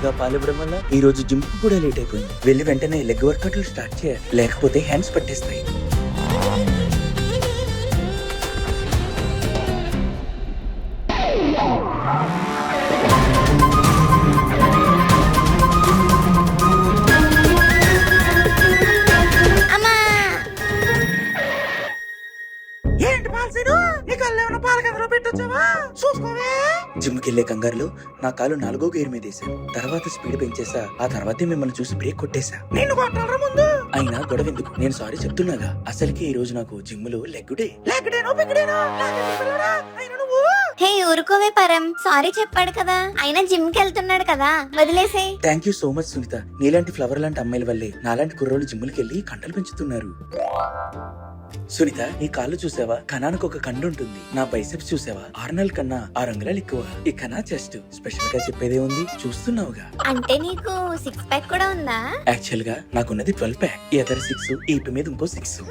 లేట్గా పాలివ్వడం వల్ల ఈ రోజు జిమ్ కూడా లేట్ అయిపోయింది. వెళ్ళి వెంటనే లెగ్ వర్కౌట్లు స్టార్ట్ చేయాలి, లేకపోతే హ్యాండ్స్ పట్టేస్తాయి. జిమ్ కెళ్లే కంగారులో నా కాలు 4వ గేర్ మీద వేసాను. తర్వాత స్పీడ్ పెంచేసా. ఆ తర్వాతే మిమ్మల్ని చూసి బ్రేక్ కొట్టేశా. అయినా గొడవ ఎందుకు, నేను సారీ చెప్తున్నాగా. అసలుకి ఈ రోజు నాకు జిమ్ లో లెగ్ డే. హే ఊరుకోవే పరం, సారీ చెప్పాడు కదా, అయినా జిమ్ కి వెళ్తున్నాడు కదా, వదిలేసే. Thank you so much Sunitha. నీలాంటి ఫ్లవర్ లాంటి అమ్మాయిల వల్లే నాలాంటి కుర్రోళ్ళు జిమ్ములకి వెళ్ళి కండలు పెంచుతున్నారు. సునీత, నీ కాళ్ళు చూసావా? కణానికి ఒక కండు ఉంటుంది. నా బైసెప్స్ చూసావా? 6 నెలల కన్నా 6 అంగుళాలు ఎక్కువ. ఇక నా చెస్ట్ స్పెషల్ గా చెప్పేదే ఉంది, చూస్తున్నావుగా. అంటే నీకు 6 ప్యాక్ కూడా ఉందా? యాక్చువల్ గా నాకున్నది 12 ప్యాక్. ఎదర్ 6, ఈపి మీద ఇంకో 6.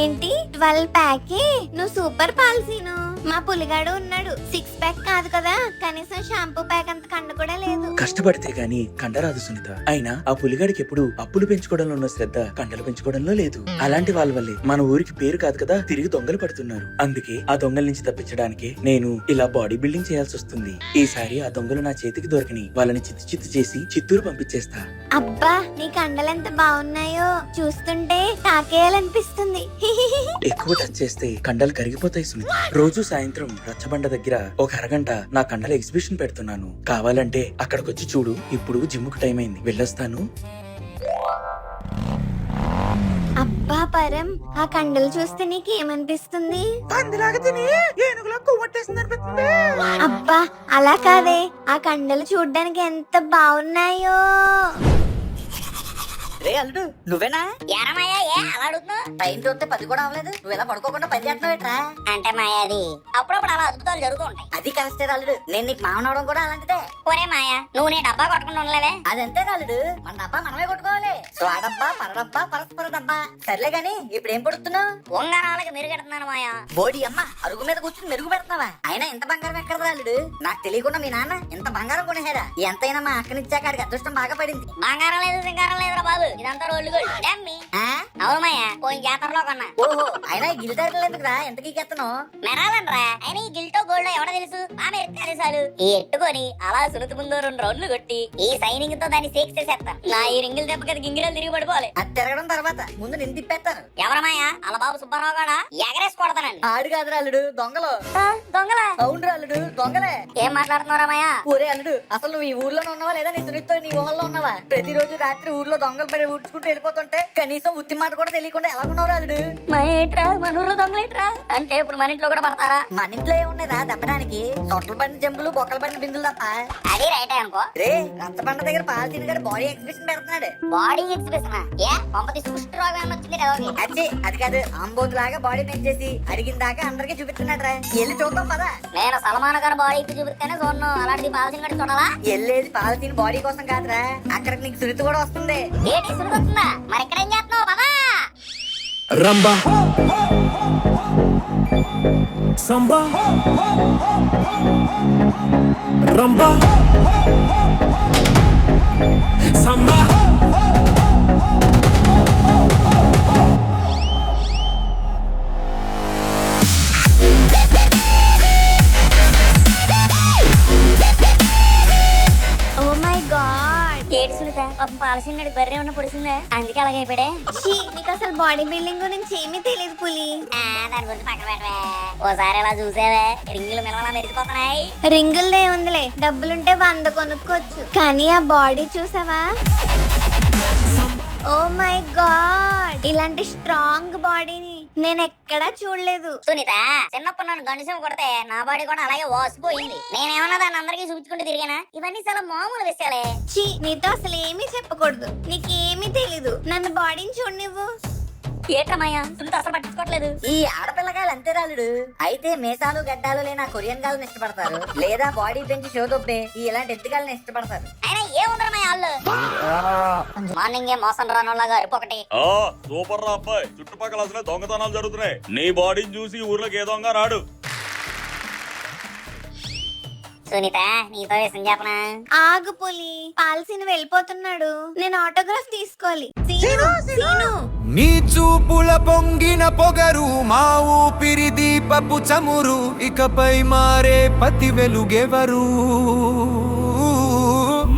ఏంటి 12 ప్యాక్? నువ్వు సూపర్ పాలసీను. మా పులిగాడు ఉన్నాడు, 6 ప్యాక్ కాదు కదా, కనీసం షాంపూ ప్యాక్ అంత కండ కూడా లేదు. కష్టపడితే గాని కండ రాదు సునీత. అయినా ఆ పులిగాడికి ఎప్పుడు అప్పులు పెంచుకోవడంలో ఉన్న శ్రద్ధ కండలు పెంచుకోవడంలో లేదు. అలాంటి వాళ్ళ వల్లే మన ఊరికి పేరు కాదు కదా తిరిగి దొంగలు పడుతున్నారు. అందుకే ఆ దొంగల నుంచి తప్పించడానికి నేను ఇలా బాడీ బిల్డింగ్ చేయాల్సి వస్తుంది. ఈసారి ఆ దొంగలు నా చేతికి దొరికిని వాళ్ళని చిత్తు చేసి చిత్తూరు పంపించేస్తా. అబ్బా, నీ కండలు ఎంత బాగున్నాయో, చూస్తుంటే తాకేయాలనిపిస్తుంది. ఎక్కువ టచ్ చేస్తే కండలు కరిగిపోతాయి సునీత. రోజు సాయంత్రం రచ్చబండ దగ్గర ఒక అరగంట నా కండల ఎగ్జిబిషన్ పెడుతున్నాను. కావాలంటే అక్కడికొచ్చి చూడు. ఇప్పుడు జిమ్ముకు టైం అయింది, వెళ్ళొస్తాను. అబ్బా పరం, ఆ కండలు చూస్తే నీకేమనిపిస్తుంది? అబ్బా అలా కాదే, ఆ కండలు చూడ్డానికి ఎంత బాగున్నాయో. రే అల్లుడు, నువ్వేనా? ఏరమాయా, ఏ అలా అడుగుతున్నావు? టైం చూస్తే 10 కూడా అవ్వలేదు, నువ్వు ఇలా పడుకోకుండా పని చేస్తున్నావేట్రా? అంటే మాయా, అది అప్పుడప్పుడు అలా అద్భుతాలు జరుగుతూ ఉంటాయి. అది కరెక్టే అల్లుడు, నేను నీకు మామనవడం కూడా అలాంటిదే. ఒరే మాయా, నువ్వు నీ డబ్బా కొట్టుకుని ఉండలేవే? అదంతే అల్లుడు, మన డబ్బా మనమే కొట్టుకోవాలి. సో ఆ డబ్బా పరడబ్బా పరస్పర డబ్బా. సర్లే గాని ఇప్పుడు ఏం పడుతున్నావు? ఉంగరాలకి మెరుగెడుతున్నాను మాయా. బోడి అమ్మ, అరుగు మీద కూర్చుని మెరుగు పెడుతున్నావా? అయినా ఇంత బంగారం ఎక్కడదా అల్లుడు? నాకు తెలియకుండా మీ నాన్న ఇంత బంగారం కొనేసాడా? ఎంతైనా మా అక్కనిచ్చాక ఆడికి అదృష్టం బాగా పడింది. బంగారం లేదు సింగారం లేదురా బాబు, ఇదంతా రోడ్లు గోల్డ్. డమ్మీ. అవును మాయా, పోయిన జాతరలో కొన్నా. ఓహో, అయినా ఈ గిల్దారులు ఎందుకురా ఎంత గీకెత్తను? మెరాలనరా, అయినా ఈ గిల్టో గోల్డ్ ఎవడో తెలుసు? ఆమె ఎత్తారు ఈ ఎట్టుకొని అలా సులుతు ముందు 2 రౌండ్లు కొట్టి ఈ సైనింగ్ తో దాన్ని షేక్ చేసేస్తాను. నా ఈ రింగిల్ దెబ్బ కదా గింగిరాలు తిరిగి పడిపోవాలి. అది తిరగడం తర్వాత ముందు నిన్ను తిప్పేస్తాను. ఎవరమాయా? అలా బాబు సుబ్బారావు కూడా ఎగరేసి కొడతానండి. ఆడు కాదురా అల్లుడు, దొంగలు. దొంగలా? అవును అల్లుడు, దొంగలే. ఏం మాట్లాడుతున్నారా మాయా? ఊరే అల్లుడు, అసలు నువ్వు ఈ ఊర్లోనే ఉన్నావా లేదా నీ సునీతో నీ ఊహల్లో ఉన్నావా? ప్రతిరోజు రాత్రి ఊర్లో దొంగలు పడి ఊడ్చుకుంటూ వెళ్ళిపోతుంటే కనీసం ఉత్తి మాట కూడా తెలియకుండా ఎలా ఉన్నావు అల్లుడు? మా ఏంట్రా, మన ఊర్లో దొంగలేట్రా? అంటే ఇప్పుడు మన ఇంట్లో కూడా పడతారా? మన ఇంట్లో ఏమున్నాయిరా దప్పడానికి? సొట్టలు పడిన జంబులు, బొక్కలు పడిన బిందులు తప్ప. అది రైటే అనుకో. రే, రచ్చబండ దగ్గర పాలసీని గారు బాడీ ఎగ్జిబిషన్ పెడుతున్నాడు. Body expression? ఏ పంపతి కుష్టి రోగం వచ్చింది కదా? అది కాదు, అంబోతు లాగా బాడీ పెంచేసి అడిగిన దాకా అందరికి చూపిస్తున్నాడు రా. వెళ్ళి చూద్దాం పదా. నేను సల్మాన్ గారు బాడీ ఇప్పి చూపిస్తేనే చూడను, అలాంటిది పాలసీని కట్టి చూడాలా? వెళ్ళేది పాలసీని బాడీ కోసం కాదురా, అక్కడికి నీకు సునీత కూడా వస్తుంది. ఏంటి సురుడు వస్తుందా? మరి ఇక్కడ ఏం చేస్తున్నావు పదా? Rumba samba rumba samba. Oh my god, ఏడు సునీత, పాపం పాలసీని నడి బర్రె ఉన్న పొడిసిందే, అందుకే అలాగైపోయాడే. నీకు అసలు బాడీ బిల్డింగ్ గురించి ఏమీ తెలియదు పులి. దాని గురించి పక్కన పెట్టవే. ఓసారి అలా చూసావే, రింగులు మిలవలా మెరిసిపోతున్నాయి. రింగులదే ఉందిలే, డబ్బులుంటే 100 కొనుక్కోవచ్చు, కానీ ఆ బాడీ చూసావా? ఓ మై గాడ్, ఇలాంటి స్ట్రాంగ్ బాడీని నేను ఎక్కడా చూడలేదు. సునీత, చిన్నప్పుడు నన్ను గండిసం కొడితే నా బాడీ కూడా అలాగే వాసిపోయింది. నేనేమన్నా దాన్ని అందరికీ చూపించుకుంటూ తిరిగానా? ఇవన్నీ చాలా మామూలు విషయాలే. ఛీ, నీతో అసలు ఏమీ చెప్పకూడదు, నీకేమీ తెలీదు. నన్ను బాడీని చూడనివ్వు. ఏటమయ్యా, సునీత అసలు పట్టించుకోవట్లేదు. ఈ ఆడపిల్లగాళ్ళు అంతే రాలుడు. అయితే మీసాలు గడ్డాలు లేని ఆ కొరియన్ గాళ్ళని ఇష్టపడతారు, లేదా బాడీ పెంచి షో దొబ్బే ఇలాంటి ఎత్తుగాళ్ళని ఇష్టపడతారు. అయినా ఏముందరమయ్య వాళ్ళు? మార్నింగ్ ఏ మోసం రానోళ్ళగా ఒకటి. సూపర్ రా అబ్బాయి, చుట్టుపక్కల అసలే దొంగతనాలు జరుగుతున్నాయి. నీ బాడీని చూసి ఊర్లోకి ఏ దొంగ రాడు. సునీత నీతో విషయం చెప్పనా? ఆగు పులి, పాలసీని వెళ్ళిపోతున్నాడు. నేను ఆటోగ్రాఫ్ తీసుకోవాలి. సీను, సీను. నీ చూపుల పొంగిన పొగరు మా ఊపిరి దీపపు చమురు ఇకపై మారే పతి వెలుగెవరు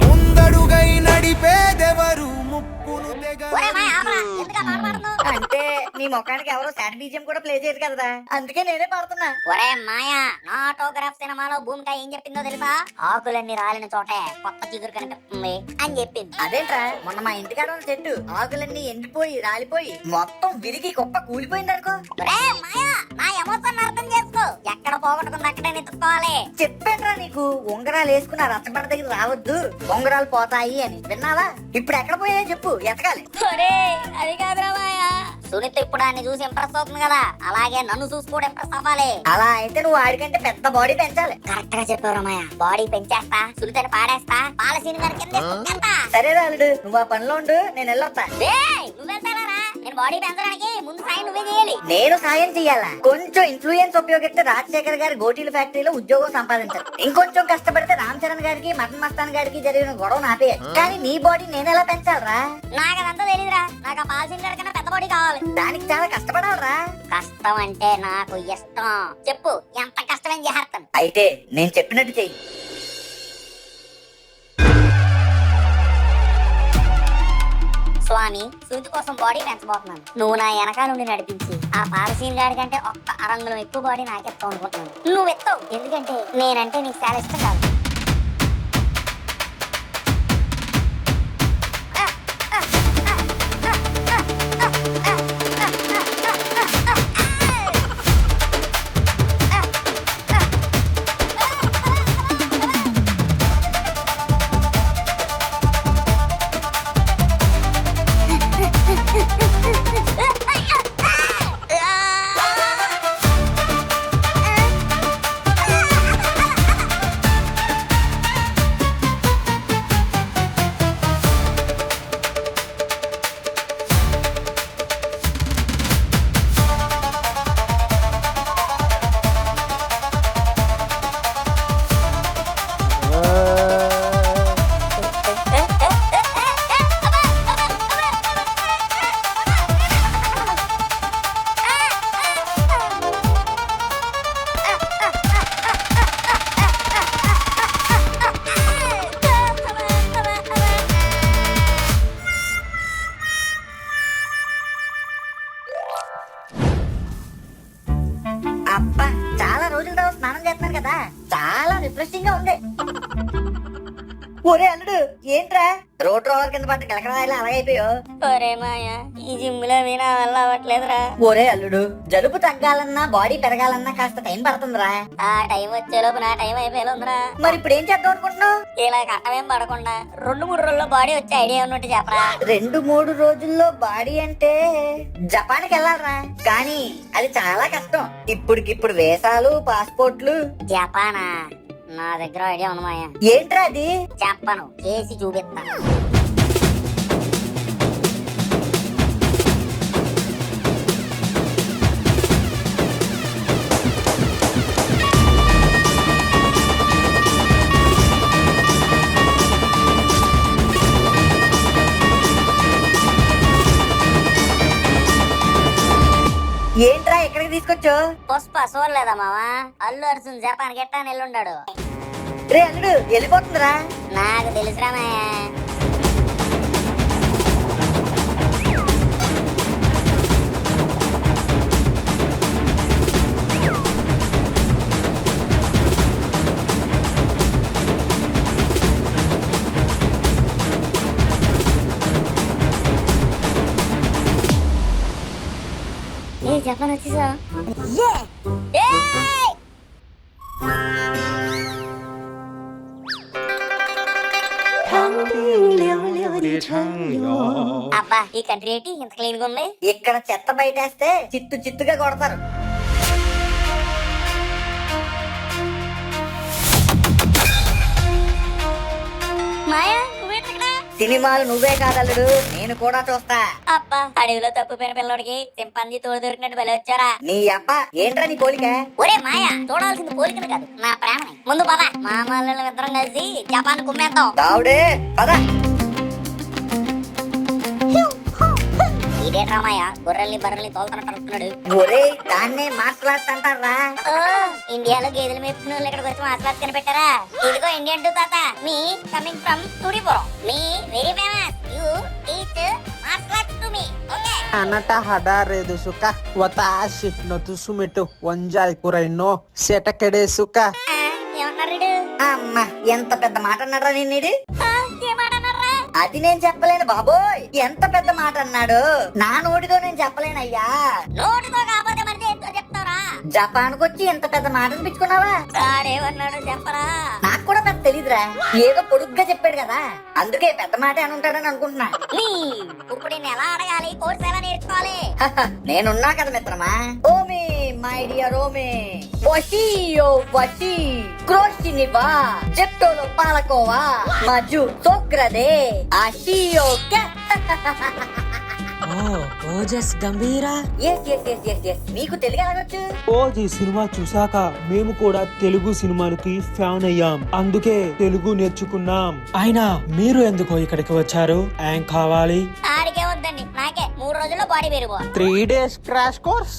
ముందడుగై నడిపేదెవరు ముప్పును ఒరే మాయ, ఆపరా. ఎందుకా పాట పాడుతున్నావ్? అంటే నీ ముఖానికి ఎవరో సాడ్ బీజియం కూడా ప్లే చేయదు కదా, అందుకే నేనే పాడుతున్నా. ఒరే మాయా, నా ఆటోగ్రాఫ్ సినిమాలో భూమిక ఏం చెప్పిందో తెలుసా? ఆకులన్నీ రాలిన చోటే కొత్త చిగురు కనిపిస్తుంది అని చెప్పింది. అదేంట్రా, మొన్న మా ఇంటికాడ ఉన్న చెట్టు ఆకులన్నీ ఎండిపోయి రాలిపోయి మొత్తం విరిగి కుప్ప కూలిపోయింది అనుకో. ఒరే మాయా, నా ఎమోషన్ అర్థం చేసుకో. ఎక్కడ పోగొట్టుకుంది అక్కడే నెత్తుకోవాలి. చెప్పానురా నీకు, ఉంగరాలు వేసుకున్న రచ్చబండ దగ్గర రావద్దు, ఉంగరాలు పోతాయి అని. విన్నావా? ఇప్పుడు ఎక్కడ పోయాయో చెప్పు, ఎతకాలి. ఒరే అది కాదురా మాయా, సునీత ఇప్పుడు ఆయన చూసి ఇంప్రెస్ అవుతుంది కదా, అలాగే నన్ను చూసి కూడా ఇంప్రెస్ అవ్వాలి. అలా అయితే నువ్వు వాడికంటే పెద్ద బాడీ పెంచాలి. కరెక్ట్ గా చెప్పావు మాయా. బాడీ పెంచేస్తా, సునీతని పాడేస్తా, పాలసీని గారి కింద వేసుకుంటా. సరే రాలుడు, నువ్వు ఆ పనిలో ఉండు, నేను వెళ్ళొస్తా. నువ్వెళ్తారా? నేను బాడీ పెంచడానికి ముందు సాయం నువ్వే చేయాలి. నేను సాయం చెయ్యాలా? కొంచెం ఇన్ఫ్లుయెన్స్ ఉపయోగిస్తే రాజశేఖర్ గారి గోటీల ఫ్యాక్టరీలో ఉద్యోగం సంపాదించారు. ఇంకొంచెం కష్టపడితే రామ్ చరణ్ గారికి మటన్ మస్తాన్ గారికి జరిగిన గొడవ నాపే. కానీ నీ బాడీ నేను ఎలా పెంచాలరా? నాకు అదంతా తెలియదురా. నాకు ఆ పాలసీని గారి కన్నా పెద్ద బాడీ కావాలి. దానికి చాలా కష్టపడాలరా. కష్టం అంటే నాకు ఇష్టం. చెప్పు, ఎంత కష్టమేం చేస్తాను. అయితే నేను చెప్పినట్టు చెయ్యి. స్వామి, సునీత కోసం బాడీ పెంచబోతున్నాను. నువ్వు నా వెనకాల నుండి నడిపించి ఆ పాలసీన్ గాడి కంటే ఒక్క 600 ఎక్కువ బాడీ నాకెత్తావు అనుకుంటున్నాను. నువ్వు ఎత్తావు, ఎందుకంటే నేనంటే నీకు చాలా ఇష్టం కాదు. అబ్బా, చాలా రోజుల తర్వాత స్నానం చేస్తున్నాను కదా, చాలా రిఫ్రెషింగ్ గా ఉంది. ఒరే అల్లుడు, ఏంట్రా రోడ్ రోవర్ కింద పడ్డ గలకరాయిలా అలాగైపోయో? ఒరే మాయా, ఈ జిమ్ లో నా వల్ల అవ్వట్లేదురా. ఒరే అల్లుడు, జలుబు తగ్గాలన్నా బాడీ పెరగాలన్నా కాస్త టైం పడుతుందిరా. ఆ టైం వచ్చేలోపు నా టైం అయిపోయిందిరా. మరి ఇప్పుడు ఏం చేద్దాం అనుకుంటున్నావు? ఇలా కట్టమేం పడకుండా 2-3 రోజుల్లో బాడీ వచ్చే ఐడియా ఉన్నట్టు చెప్పరా. 2-3 రోజుల్లో బాడీ అంటే జపాన్కి వెళ్ళాలరా, కానీ అది చాలా కష్టం. ఇప్పుడికిప్పుడు వేసాలు, పాస్పోర్ట్లు. జపానా? నా దగ్గర ఐడియా ఉంది మాయా. ఏంట్రా అది? చెప్పను, చేసి చూపిస్తా. ఏంట్రా ఎక్కడికి తీసుకొచ్చావు? పుష్ప చూడలేదా మావా? అల్లు అర్జున్ జపాన్ గెట్టా నెల్లుండాడు. రే అల్లుడు, వెళ్ళిపోతుందిరా. నాకు తెలుసురా మాయా. జపాన్ వచ్చేసా? అబ్బా, ఈ కంట్రీ ఏంటి ఇంత క్లీన్ గా ఉంది? ఇక్కడ చెత్త బయటేస్తే చిత్తు చిత్తుగా కొడతారు. మాయా, నువ్వేంటి ఇక్కడ? సినిమాలు నువ్వే కాదల్లుడు, నేను కూడా చూస్తా. అబ్బా అడవిలో తప్పిపోయిన పిల్లడికి చింపాంజీ తోడు దొరికినట్టు బలి వచ్చారా. నీ అప్ప ఏంట్రా నీ పోలిక? ఒరే మాయా, చూడాల్సింది పోలికను కాదు నా ప్రేమని. ముందు పద, మామూలు ఇద్దరం కలిసి జపాన్ కుమ్మేద్దాం. దావుడే పద. ఇదేట్రా మాయా, గొర్రెల్ని బర్రెల్ని తోలుతున్నట్టు అనుకున్నాడు. ఒరే దాన్నే మాట్లాడుతుంటారా? ఓ, ఇండియాలో గేదెలు మేపుకున్న వాళ్ళు ఇక్కడికి వచ్చి మాట్లాడి కనిపెట్టారా. ఇదిగో ఇండియన్ టు తాత, me coming from Thudipuram, me very famous. You teach martial to me. Okay Anata hadare do suka watashi no tusumeto wanjai kurai no setakede suka. ఏమన్నాడు? అమ్మ ఎంత పెద్ద మాట అన్నాడా నిన్నీడు? ఏమాటన్నారా? అది నేను చెప్పలేను బాబోయ్, ఎంత పెద్ద మాట అన్నాడు. నా నోటితో నేను చెప్పలేనయ్యా. నోటితో కాకపోతే మరి దేంతో చెప్తారా? జపాన్ వచ్చి ఎంత పెద్ద మాట అనిపించుకున్నావా? సాడేమన్నాడు చెప్పరా. నాకు కూడా పెద్ద తెలీదురా, ఏదో పొడుగ్గా చెప్పాడు కదా, అందుకే పెద్ద మాట అని ఉంటాడని అనుకుంటున్నా. ఇప్పుడు నేను ఎలా అడగాలి, కోర్స్ ఎలా నేర్చుకోవాలి? నేనున్నా కదా మిత్రమా. ఓమే మై డియర్ ఓమే, వషియో వషి క్రోషినివా జెప్టోలో పాలకోవా మజు సోక్రదే ఆషియో కే. ఓజస్ గంభీరా. మీకు తెలుగు ఎలాగొచ్చు? ఓజీ సినిమా చూసాక మేము కూడా తెలుగు సినిమాలకి ఫ్యాన్ అయ్యాం, అందుకే తెలుగు నేర్చుకున్నాం. అయినా మీరు ఎందుకో ఇక్కడికి వచ్చారు? ఏం కావాలి? ఆడికే వద్దండి, నాకే 3 రోజుల్లో బాడీ పెరిగిపో. 3 days crash course.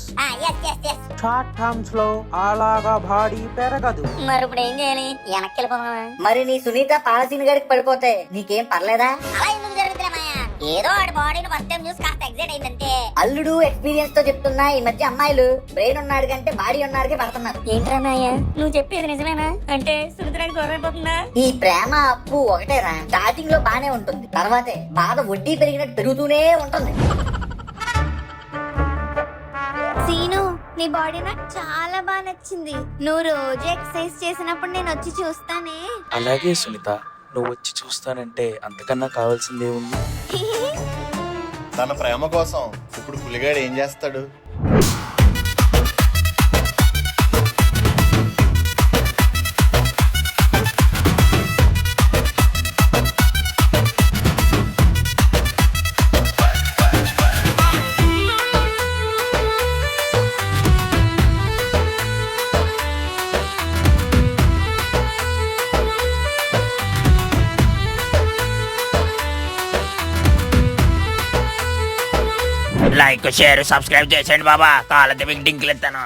Short terms లో అలాగా బాడీ పెరగదు. మరి ఇప్పుడు ఏం చేయాలి? వెనక్కి వెళ్ళిపోదామా? మరి నీ సునీత పాలసీని గడికి పడిపోతే నీకేం పర్లేదా? అలా ఎందుకు జరుగుతుందా మాయా? ఏదో ఆడి బాడీని ఫస్ట్ టైం చూసి కాస్త ఎగ్జైట్ అయిందంటే. అల్లుడు ఎక్స్పీరియన్స్ తో చెప్తున్నా, ఈ మధ్య అమ్మాయిలు బ్రెయిన్ ఉన్నాడు కంటే బాడీ ఉన్నాడికి పడుతున్నారు. ఏంట్రా మాయా, నువ్వు చెప్పేది నిజమేనా? అంటే సుమిత్రానికి దూరం అయిపోతుందా? ఈ ప్రేమ అప్పు ఒకటేరా, స్టార్టింగ్ లో బానే ఉంటుంది, తర్వాతే బాధ వడ్డీ పెరిగినట్టు పెరుగుతూనే ఉంటుంది. సీను, నీ బాడీ నాకు చాలా బాగా నచ్చింది. నువ్వు రోజు ఎక్సర్సైజ్ చేసినప్పుడు నేను వచ్చి చూస్తానే. అలాగే సునీత, నువ్వు వచ్చి చూస్తానంటే అంతకన్నా కావాల్సిందే ఉంది. తన ప్రేమ కోసం ఇప్పుడు పులిగాడు ఏం చేస్తాడు? లైక్ షేర్ సబ్స్క్రైబ్ చేసేయండి బాబా, కాళ్ళ డింకిలు ఎత్తాను.